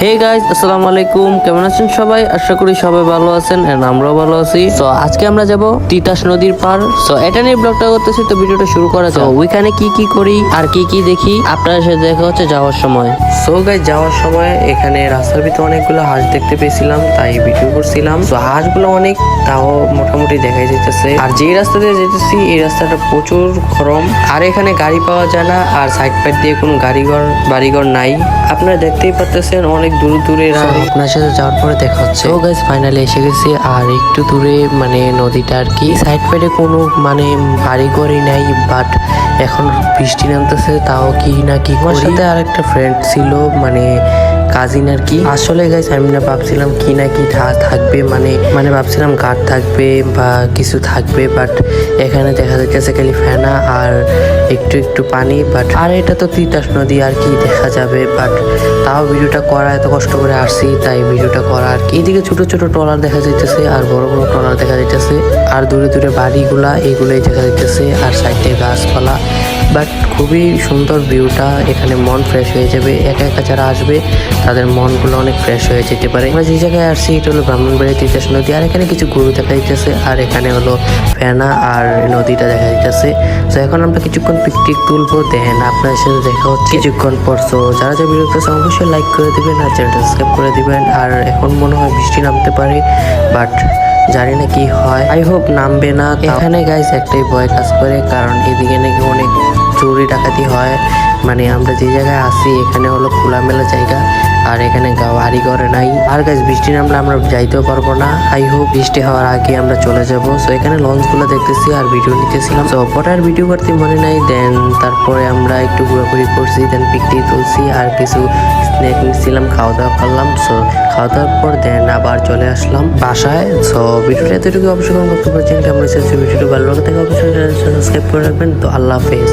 Hey guys, আসসালামু আলাইকুম। কেমন আছেন সবাই? আশা করি সবাই ভালো আছেন এন্ড আমরাও ভালো আছি। তো আজকে আমরা যাব তিতাস নদীর পার। সো এটা নিয়ে ব্লগটা করতেছি, তো ভিডিওটা শুরু করা যাক। ওইখানে কি কি করি আর কি কি দেখি আপনাদের সাথে দেখা হচ্ছে যাওয়ার সময়। সো গাইস, যাওয়ার সময় এখানে রাস্তার ভিতরে অনেকগুলো হাঁস দেখতে পেয়েছিলাম, তাই ভিডিও করছিলাম। তো হাঁসগুলো অনেক, তাও মোটামুটি দেখাই যাইতেছে। আর যে রাস্তা দিয়ে যেতেছি এই রাস্তাটা প্রচুর গরম, আর এখানে গাড়ি পাওয়া যায় না, আর সাইড পাইড দিয়ে কোনো বাড়িঘর নাই। আপনারা দেখতেই পাচ্ছেন অনেক দূরে দূরে। আপনার সাথে যাওয়ার পরে দেখা হচ্ছে। তো গাইস, ফাইনালি এসে গেছি। আর একটু দূরে মানে নদীটা আর কি, সাইড পাইডে কোনো মানে বাড়িঘরই নাই, বাট এখন বৃষ্টি নামতেছে, তাও কি না কি। আমার সাথে আর একটা ফ্রেন্ড ছিল, মানে কাজিন আর কি। আসলে গাইস আমি না ভাবছিলাম কি না কি থাকবে, মানে ভাবছিলাম গার্ড থাকবে বা কিছু থাকবে, বাট এখানে দেখা যাচ্ছে খালি ফেনা আর একটু একটু পানি। বাট আর এটা তো তিতাস নদী, আর কি দেখা যাবে। বাট তাও ভিডিওটা করা, এত কষ্ট করে আসছি তাই ভিডিওটা করা আর কি। এদিকে ছোট ছোট ট্রলার দেখা যাইতেছে আর বড় বড় ট্রলার দেখা যাইতেছে, আর দূরে দূরে বাড়িগুলা এইগুলোই দেখা যাইতেছে, আর সাইডে গাছপালা। বাট খুবই সুন্দর ভিউটা, এখানে মন ফ্রেশ হয়ে যাবে। একা একা যারা আসবে তাদের মনগুলো অনেক ফ্রেশ হয়ে যেতে পারে। আমরা যে জায়গায় আসছি এটা হলো ব্রাহ্মণবাড়ি তিতাস নদী, আর এখানে কিছু গরু দেখা যাইতেছে, আর এখানে হলো ফেনা আর নদীটা দেখা যাইতেছে। তো এখন আমরা কিছুক্ষণ পিকটিক তুলবো, দেন আপনার সাথে দেখা হচ্ছে কিছুক্ষণ পর। তো যারা যা ভিডিও করছে অবশ্যই লাইক করে দিবেন আর চ্যানেলটা সাবস্ক্রাইব করে দিবেন। আর এখন মনে হয় বৃষ্টি নামতে পারে, বাট জানি না কি হয়, আই হোপ নামবে না। এখানে গাইস একটাই ভয় কাজ করে, কারণ এদিকে নাকি অনেক চুরি ডাকাতি হয়। মানে আমরা যে জায়গায় আছি এখানে হলো খোলামেলা জায়গা, আর এখানে বাড়ি ঘরে নাই। আর গাইস বৃষ্টি নামলে আমরা যাইতেও পারবো না, আই হোপ বৃষ্টি হওয়ার আগে আমরা চলে যাবো। সো এখানে লঞ্চগুলো দেখতেছি আর ভিডিও নিতেছিলাম। তো পরে আর ভিডিও করতে মনে নাই। দেন তারপরে আমরা একটু ঘোরাঘুরি করছি, দেন পিকটিক তুলছি আর কিছু স্ন্যাক নিচ্ছিলাম, খাওয়া দাওয়া করলাম। সো খাওয়া দাওয়ার পর দেন আবার চলে আসলাম বাসায়। সো ভিডিওটা এতটুকু অবশ্যই করতে পারছেন। কেমন হয়েছে ভিডিওটা ভালো লাগে থাকে অবশ্যই সাবস্ক্রাইব করে রাখবেন। তো আল্লাহ হাফেজ।